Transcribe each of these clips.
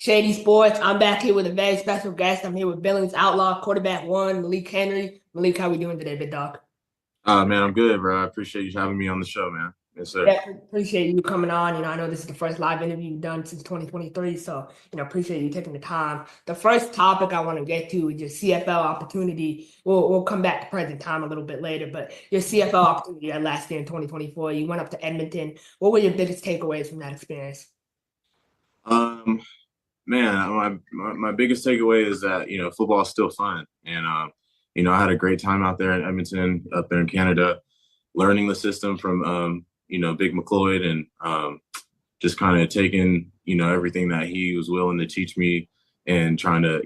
Shady Sports. I'm back here with a very special guest. I'm here with Billings Outlaw, quarterback one, Malik Henry. Malik, how we doing today, big dog? Man, I'm good, bro. I appreciate you having me on the show, man. Yes, sir. Yeah, appreciate you coming on. I know this is the first live interview you've done since 2023, so appreciate you taking the time. The first topic I want to get to is your CFL opportunity. We'll come back to present time a little bit later, but your CFL opportunity at last year in 2024, you went up to Edmonton. What were your biggest takeaways from that experience? Um, Man, my biggest takeaway is that football is still fun, and I had a great time out there in Edmonton, up there in Canada, learning the system from Big McLeod, and just kind of taking everything that he was willing to teach me and trying to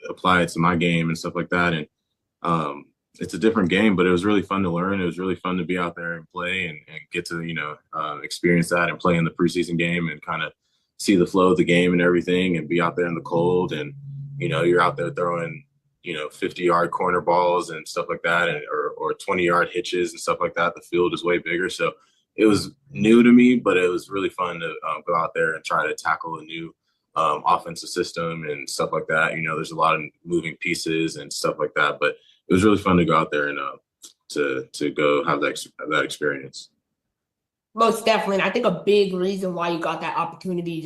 apply it to my game and stuff like that. And it's a different game, but it was really fun to learn. It was really fun to be out there and play and get to experience that and play in the preseason game and kind of see the flow of the game and everything and be out there in the cold. And you're out there throwing 50-yard corner balls and stuff like that, and or 20-yard hitches and stuff like that. The field is way bigger, so it was new to me, but it was really fun to go out there and try to tackle a new offensive system and stuff like that. There's a lot of moving pieces and stuff like that, but it was really fun to go out there and to go have that experience. Most definitely. And I think a big reason why you got that opportunity is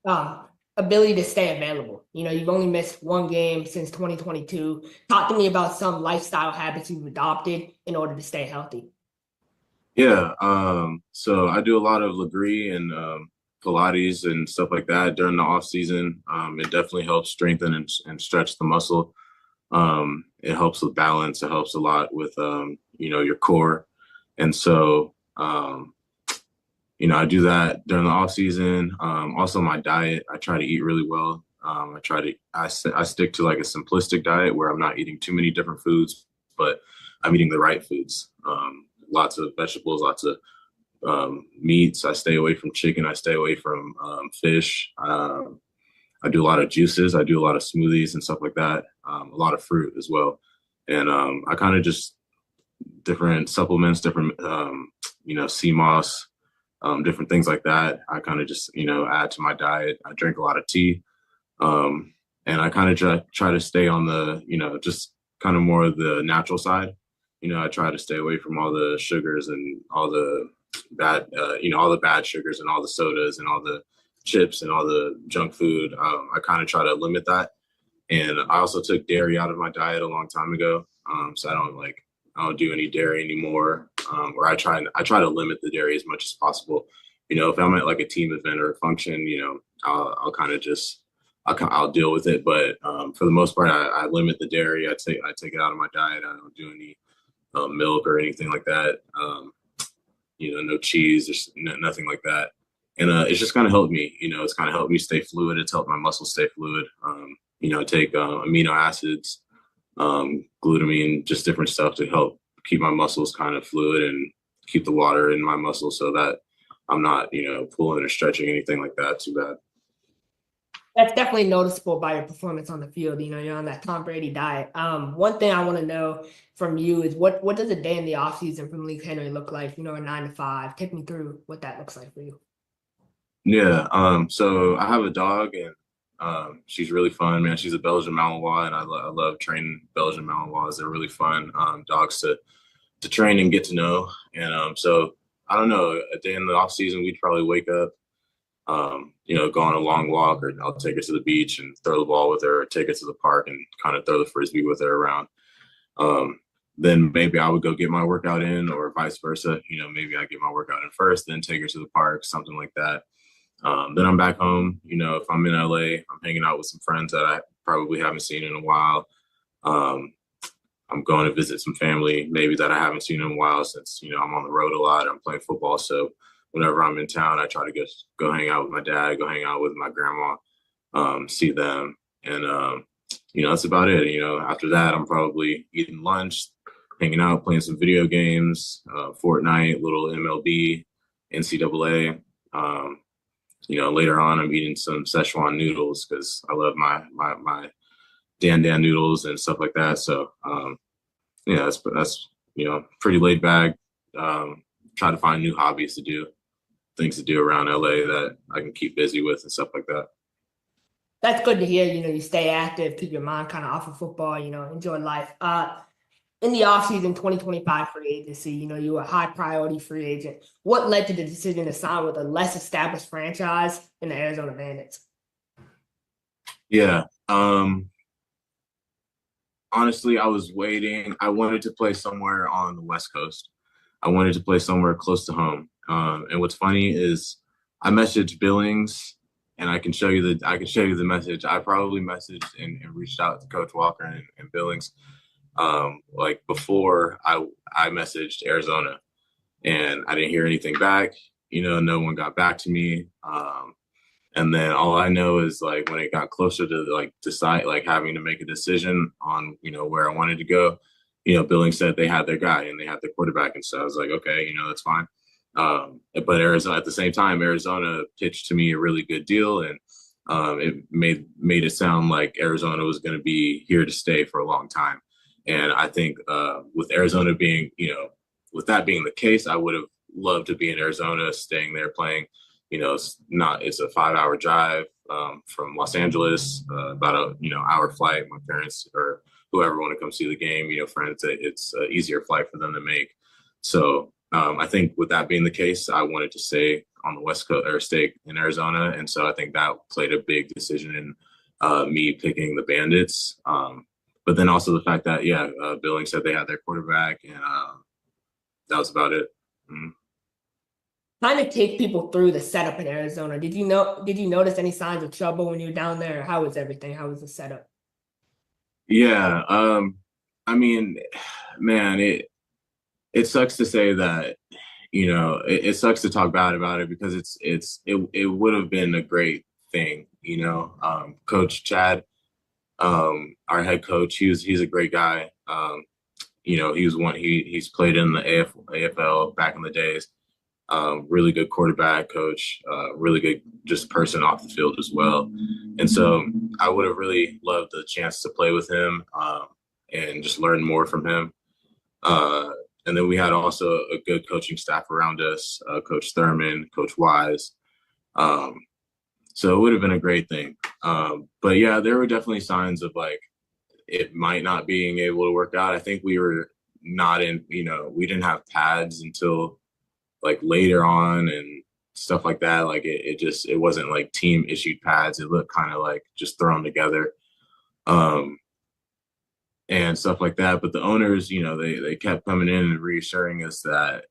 your ability to stay available. You've only missed one game since 2022. Talk to me about some lifestyle habits you've adopted in order to stay healthy. Yeah, so I do a lot of Legree and Pilates and stuff like that during the off season. It definitely helps strengthen and stretch the muscle. It helps with balance. It helps a lot with your core, and so I do that during the off season. Also, my diet, I try to eat really well. I stick to like a simplistic diet where I'm not eating too many different foods, but I'm eating the right foods. Lots of vegetables, lots of meats. I stay away from chicken. I stay away from fish. I do a lot of juices. I do a lot of smoothies and stuff like that. A lot of fruit as well. And I kind of just different supplements, different sea moss, different things like that. I kind of just add to my diet. I drink a lot of tea, and I kind of try to stay on the just kind of more of the natural side. I try to stay away from all the sugars and all the all the bad sugars and all the sodas and all the chips and all the junk food. I kind of try to limit that. And I also took dairy out of my diet a long time ago. So I don't do any dairy anymore. Or I try to limit the dairy as much as possible. If I'm at like a team event or a function, I'll kind of just I'll deal with it. But for the most part, I limit the dairy. I take it out of my diet. I don't do any milk or anything like that. No cheese or nothing like that. And it's just kind of helped me. It's kind of helped me stay fluid. It's helped my muscles stay fluid. Take amino acids, glutamine, just different stuff to help keep my muscles kind of fluid and keep the water in my muscles so that I'm not, pulling or stretching anything like that too bad. That's definitely noticeable by your performance on the field. You're on that Tom Brady diet. One thing I want to know from you is what does a day in the offseason from Malik Henry look like? A 9 to 5. Take me through what that looks like for you. Yeah. So I have a dog, and she's really fun, man. She's a Belgian Malinois, and I love training Belgian Malinois. They're really fun dogs to train and get to know. And so I don't know, a day in the off season, we'd probably wake up, go on a long walk, or I'll take her to the beach and throw the ball with her, or take her to the park and kind of throw the frisbee with her around. Then maybe I would go get my workout in, or vice versa. Maybe I get my workout in first, then take her to the park, something like that. Then I'm back home. If I'm in LA, I'm hanging out with some friends that I probably haven't seen in a while. I'm going to visit some family maybe that I haven't seen in a while since, I'm on the road a lot. I'm playing football. So whenever I'm in town, I try to go hang out with my dad, go hang out with my grandma, see them. And, that's about it. After that, I'm probably eating lunch, hanging out, playing some video games, Fortnite, little MLB, NCAA. Later on, I'm eating some Szechuan noodles because I love my Dan Dan noodles and stuff like that. So, that's pretty laid back. Try to find new hobbies to do, things to do around LA that I can keep busy with and stuff like that. That's good to hear. You stay active, keep your mind kind of off of football, enjoy life. In the offseason 2025 free agency, you were a high priority free agent. What led to the decision to sign with a less established franchise in the Arizona Bandits? Yeah. Honestly, I was waiting. I wanted to play somewhere on the West Coast. I wanted to play somewhere close to home. And what's funny is I messaged Billings, and I can show you the message. I probably messaged and reached out to Coach Walker and Billings like before I messaged Arizona, and I didn't hear anything back. No one got back to me. And then all I know is like when it got closer to like decide like having to make a decision on where I wanted to go, Billings said they had their guy and they had their quarterback, and so I was like, okay, that's fine. But Arizona at the same time, Arizona pitched to me a really good deal, and it made it sound like Arizona was going to be here to stay for a long time. And I think with Arizona being, with that being the case, I would have loved to be in Arizona, staying there playing. It's a 5 hour drive from Los Angeles, about a hour flight. My parents or whoever want to come see the game, friends, it's an easier flight for them to make. So I think with that being the case, I wanted to stay on the West Coast or stay in Arizona, and so I think that played a big decision in me picking the Bandits. But then also the fact that Billings said they had their quarterback, and that was about it. Mm-hmm. Kind of take people through the setup in Arizona. Did you notice any signs of trouble when you were down there? How was everything? How was the setup? Yeah, I mean, man, it sucks to say that, it sucks to talk bad about it because it would have been a great thing, Coach Chad, our head coach, he's a great guy. He was he's played in the AFL back in the days. Really good quarterback coach, really good just person off the field as well. And so I would have really loved the chance to play with him and just learn more from him. And then we had also a good coaching staff around us, Coach Thurman, Coach Wise. So it would have been a great thing. But yeah, there were definitely signs of like it might not being able to work out. I think we were not in, we didn't have pads until like later on and stuff like that. Like it wasn't like team issued pads. It looked kind of like just thrown together. And stuff like that. But the owners, they kept coming in and reassuring us that,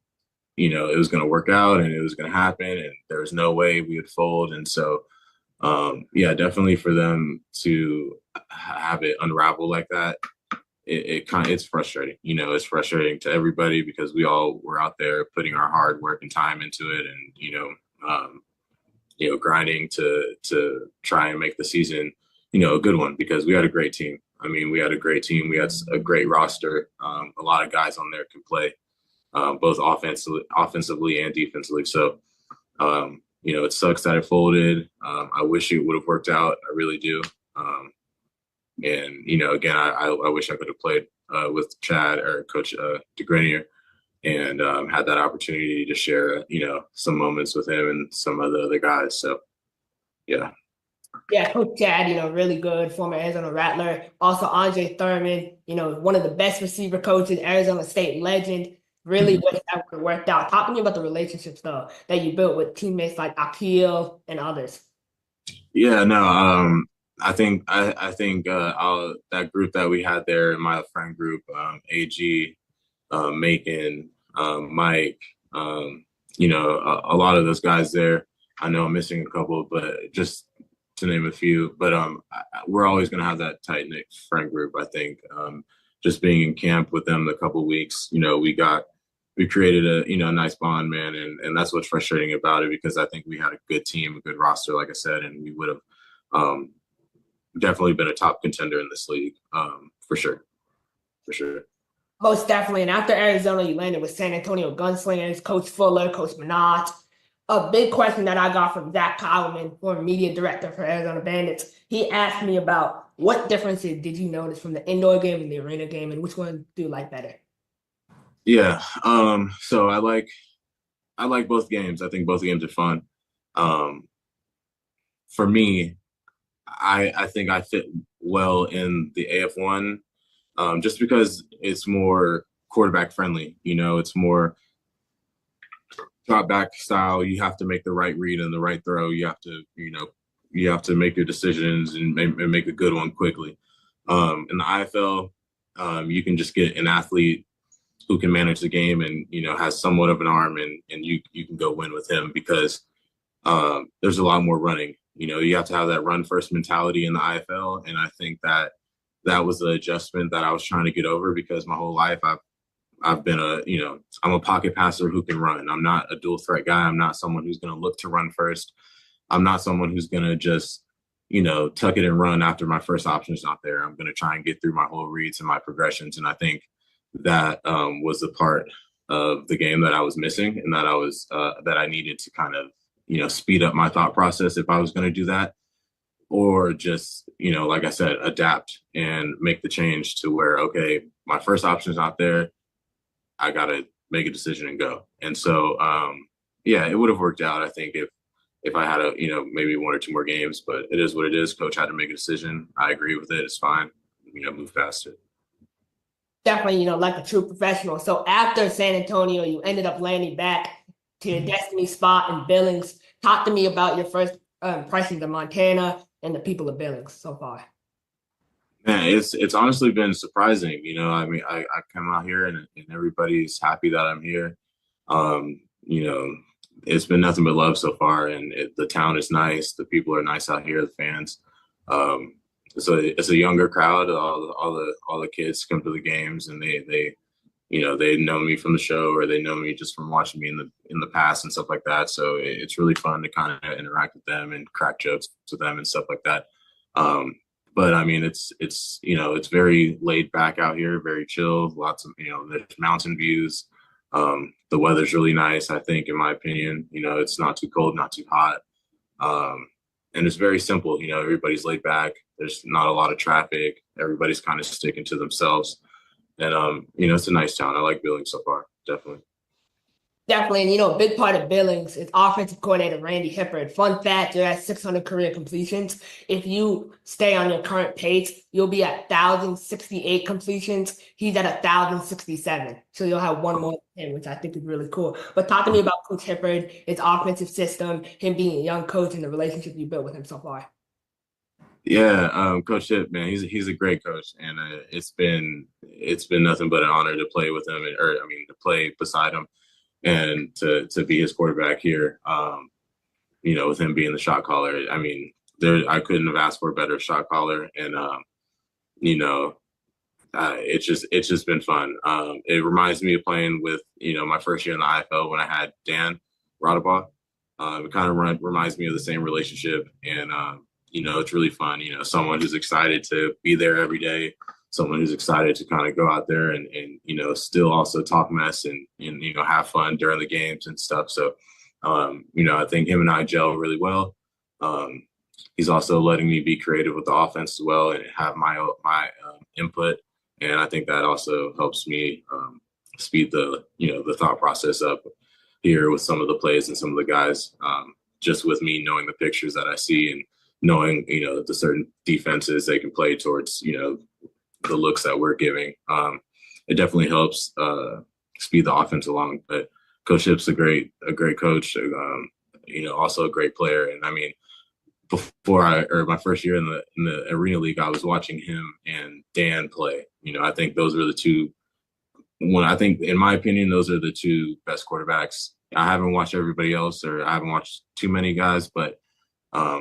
it was going to work out and it was going to happen and there was no way we would fold. And so, yeah, definitely for them to have it unravel like that, it's frustrating. It's frustrating to everybody because we all were out there putting our hard work and time into it and, grinding to try and make the season, a good one because we had a great team. I mean, we had a great team. We had a great roster. A lot of guys on there can play both offensively and defensively. So, it sucks that it folded. I wish it would have worked out. I really do. And, again, I wish I could have played with Chad or Coach DeGrenier and had that opportunity to share, some moments with him and some of the other guys. So, yeah. Yeah, Coach Chad, really good, former Arizona Rattler. Also, Andre Thurman, one of the best receiver coaches, Arizona State legend. Really wish that would have worked out. Talk to me about the relationships, though, that you built with teammates like Akil and others. Yeah, no, I think that group that we had there, my friend group, AG, Macon, Mike, a lot of those guys there. I know I'm missing a couple, but just to name a few. But we're always going to have that tight knit friend group. I think just being in camp with them a couple weeks, we created a nice bond, man, and that's what's frustrating about it because I think we had a good team, a good roster, like I said, and we would have definitely been a top contender in this league, for sure, for sure. Most definitely. And after Arizona, you landed with San Antonio Gunslingers, Coach Fuller, Coach Minot. A big question that I got from Zach Kyleman, former media director for Arizona Bandits. He asked me about what differences did you notice from the indoor game and the arena game, and which one do you like better? Yeah, so I like both games. I think both games are fun. For me, I think I fit well in the AF1, just because it's more quarterback friendly. It's more drop back style. You have to make the right read and the right throw. You have to make your decisions and make a good one quickly. In the IFL, you can just get an athlete who can manage the game and has somewhat of an arm, and you can go win with him because there's a lot more running. You have to have that run first mentality in the IFL, and I think that was the adjustment that I was trying to get over because my whole life I've been I'm a pocket passer who can run. I'm not a dual threat guy. I'm not someone who's going to look to run first. I'm not someone who's going to just tuck it and run after my first option is not there. I'm going to try and get through my whole reads and my progressions, and I think that was the part of the game that I was missing, and that I needed to kind of speed up my thought process if I was going to do that, or just like I said, adapt and make the change to where, okay, my first option is not there. I got to make a decision and go. And so, yeah, it would have worked out, I think, if I had maybe one or two more games, but it is what it is. Coach had to make a decision. I agree with it. It's fine. Move past it. Definitely, like a true professional. So after San Antonio, you ended up landing back to your destiny spot in Billings. Talk to me about your first impressions of Montana and the people of Billings so far. Man, it's honestly been surprising. I mean, I come out here and everybody's happy that I'm here. Um, you know, it's been nothing but love so far, and the town is nice. The people are nice out here. The fans. So it's a younger crowd. All the kids come to the games, and they know me from the show, or they know me just from watching me in the past and stuff like that. So it's really fun to kind of interact with them and crack jokes with them and stuff like that. But I mean, it's very laid back out here, very chill. Lots of there's mountain views. The weather's really nice, I think, in my opinion. It's not too cold, not too hot, and it's very simple. Everybody's laid back. There's not a lot of traffic. Everybody's kind of sticking to themselves, and it's a nice town. I like Billings so far, definitely. Definitely, and a big part of Billings is offensive coordinator Randy Hippard. Fun fact, you're at 600 career completions. If you stay on your current pace, you'll be at 1,068 completions. He's at 1,067. So you'll have one more than him, which I think is really cool. But talk to me about Coach Hippard, his offensive system, him being a young coach, and the relationship you built with him so far. Yeah, Coach Hip, man, he's a great coach, and it's been nothing but an honor to play with him, to play beside him and to be his quarterback here. With him being the shot caller, I mean, I couldn't have asked for a better shot caller, and it's just been fun. It reminds me of playing with my first year in the IFL when I had Dan Rodabaugh. It kind of reminds me of the same relationship, and it's really fun. Someone who's excited to be there every day, someone who's excited to kind of go out there and still also talk mess and have fun during the games and stuff. So I think him and I gel really well. He's also letting me be creative with the offense as well and have my input, and I think that also helps me speed the thought process up here with some of the plays and some of the guys. Just with me knowing the pictures that I see and knowing the certain defenses they can play towards the looks that we're giving. It definitely helps speed the offense along. But Coach Hip's a great coach, also a great player. And I mean, my first year in the Arena League, I was watching him and Dan play. I think those were the two. I think, in my opinion, those are the two best quarterbacks. I haven't watched everybody else, or I haven't watched too many guys, but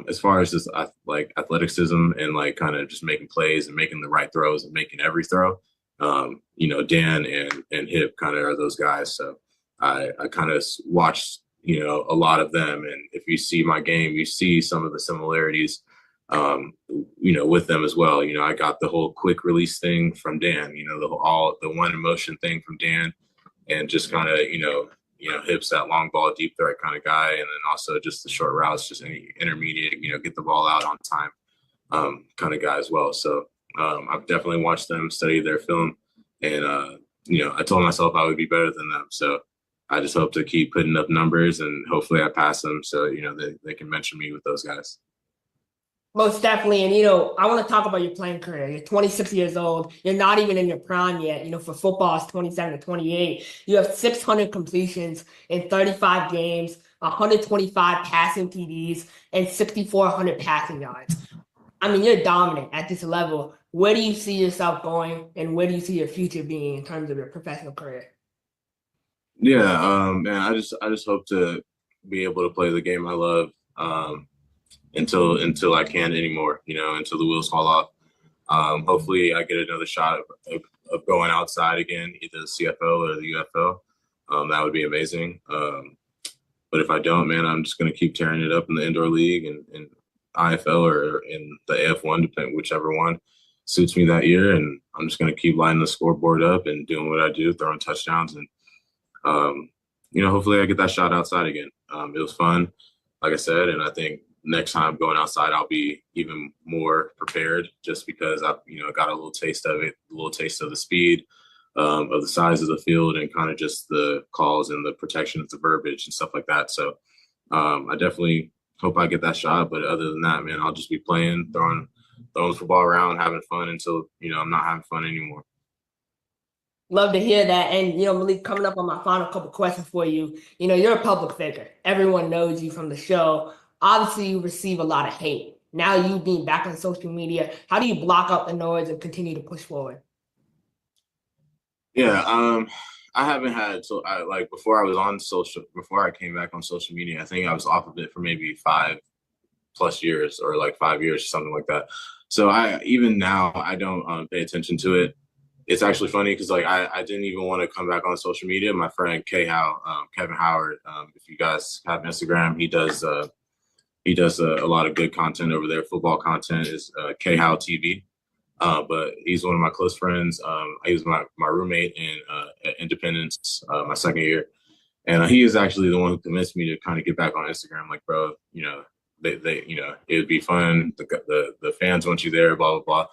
as far as just like athleticism and like kind of just making plays and making the right throws and making every throw, Dan and Hip kind of are those guys. So I kind of watched, a lot of them. And if you see my game, you see some of the similarities, with them as well. I got the whole quick release thing from Dan, the one in motion thing from Dan, and just kind of, Hip's that long ball, deep threat kind of guy. And then also just the short routes, just any intermediate, get the ball out on time kind of guy as well. So I've definitely watched them, study their film, and, I told myself I would be better than them. So I just hope to keep putting up numbers, and hopefully I pass them so, they can mention me with those guys. Most definitely. And, I want to talk about your playing career. You're 26 years old. You're not even in your prime yet. For football, it's 27 to 28. You have 600 completions in 35 games, 125 passing TDs, and 6,400 passing yards. I mean, you're dominant at this level. Where do you see yourself going, and where do you see your future being in terms of your professional career? Yeah, man, I just hope to be able to play the game I love until I can't anymore. Until the wheels fall off. Hopefully, I get another shot of going outside again, either the CFL or the UFL. That would be amazing. But if I don't, man, I'm just going to keep tearing it up in the indoor league and IFL or in the AF1, depending whichever one suits me that year. And I'm just going to keep lining the scoreboard up and doing what I do, throwing touchdowns, and um, hopefully I get that shot outside again. It was fun, like I said, and I think next time going outside, I'll be even more prepared just because I, got a little taste of it, a little taste of the speed, of the size of the field, and kind of just the calls and the protection of the verbiage and stuff like that. So I definitely hope I get that shot. But other than that, man, I'll just be playing, throwing the football around, having fun until I'm not having fun anymore. Love to hear that. And, Malik, coming up on my final couple questions for you, you're a public figure. Everyone knows you from the show. Obviously, you receive a lot of hate. Now you being back on social media, how do you block out the noise and continue to push forward? Yeah, I haven't had so I like before I came back on social media, I think I was off of it for maybe 5+ years or like 5 years or something like that. So I even now I don't pay attention to it. It's actually funny because like I didn't even want to come back on social media. My friend Kevin Howard, if you guys have Instagram, he does a lot of good content over there. Football content is K How TV. But he's one of my close friends. He was my roommate in Independence my second year, and he is actually the one who convinced me to kind of get back on Instagram. Like, bro, they it would be fun. The fans want you there, blah blah blah.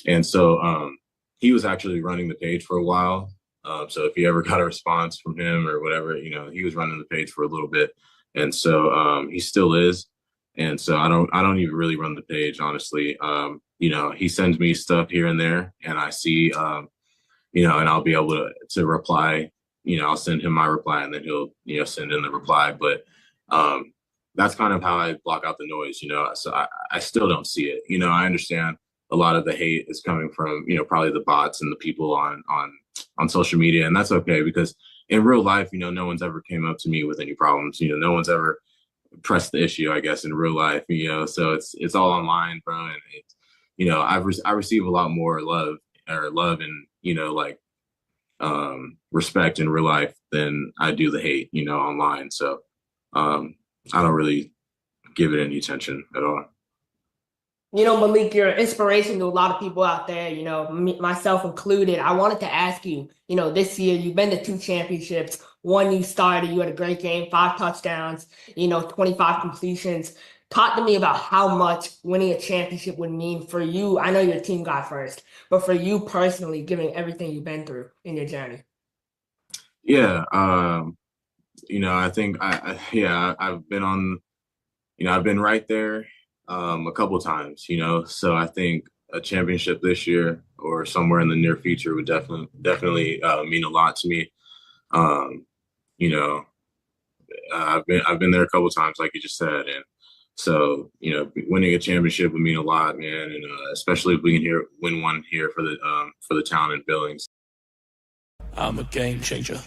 And so he was actually running the page for a while. So if you ever got a response from him or whatever, he was running the page for a little bit, and so he still is. And so I don't even really run the page, honestly. He sends me stuff here and there, and I see, and I'll be able to reply. I'll send him my reply, and then he'll, send in the reply. But that's kind of how I block out the noise. So I still don't see it. I understand a lot of the hate is coming from, probably the bots and the people on social media, and that's okay because in real life, no one's ever came up to me with any problems. No one's ever press the issue, I guess, in real life, so it's all online, bro. And I receive a lot more love and, like, respect in real life than I do the hate, online. So, I don't really give it any attention at all. Malik, you're an inspiration to a lot of people out there, myself included. I wanted to ask you, this year you've been to two championships. One you started, you had a great game, 5 touchdowns, 25 completions. Talk to me about how much winning a championship would mean for you. I know you're a team guy first, but for you personally, given everything you've been through in your journey. Yeah, I think yeah, I've been on, I've been right there a couple times, so I think a championship this year or somewhere in the near future would definitely mean a lot to me. Um, you know, I've been there a couple times, like you just said, and so winning a championship would mean a lot, man, and especially if we can win one here for the town in Billings. I'm a game changer.